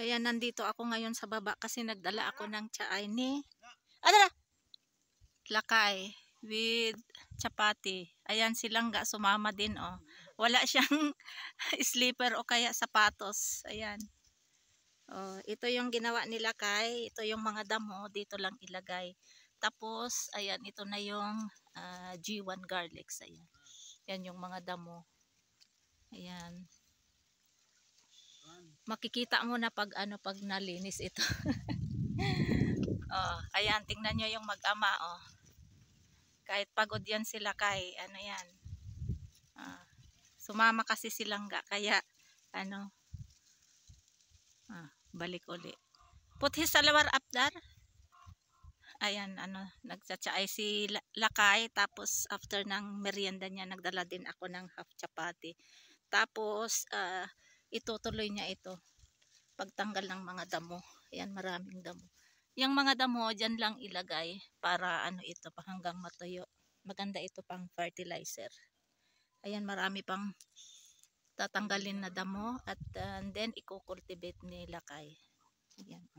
Ayan, nandito ako ngayon sa baba kasi nagdala ako ng tsaay ni lakay with chapati. Ayan, silangga sumama din, oh. Wala siyang slipper o kaya sapatos. Ayan. Oh, ito yung ginawa ni lakay. Ito yung mga damo, dito lang ilagay. Tapos, ayan, ito na yung G1 garlics. Ayan. Yan yung mga damo. Ayan. Makikita mo na pag pag nalinis ito. Oh, ayan, tingnan nyo yung mag-ama, oh. Kahit pagod yan sila kay yan. Sumama kasi silangga kaya balik uli. Put his salawar up there. Ayan, nagtsatsaay si lakay, tapos after ng merienda niya nagdala din ako ng half chapati. Tapos itutuloy niya ito pagtanggal ng mga damo. Ayan, maraming damo. Yung mga damo dyan lang ilagay para ito pa hanggang matuyo. Maganda ito pang fertilizer. Ayan, marami pang tatanggalin na damo at then i-cultivate ni lakay. Ayan,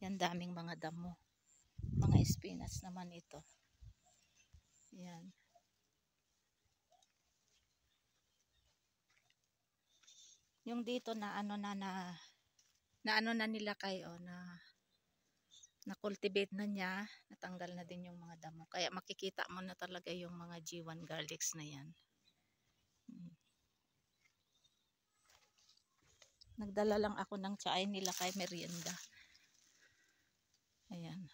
yan, daming mga damo. Mga spinach naman ito. Ayan. Yung dito na na nila kayo na cultivate na niya, natanggal na din yung mga damo. Kaya makikita mo na talaga yung mga G1 garlics na yan. Nagdala lang ako ng tsaay nila kay merienda. Ayan.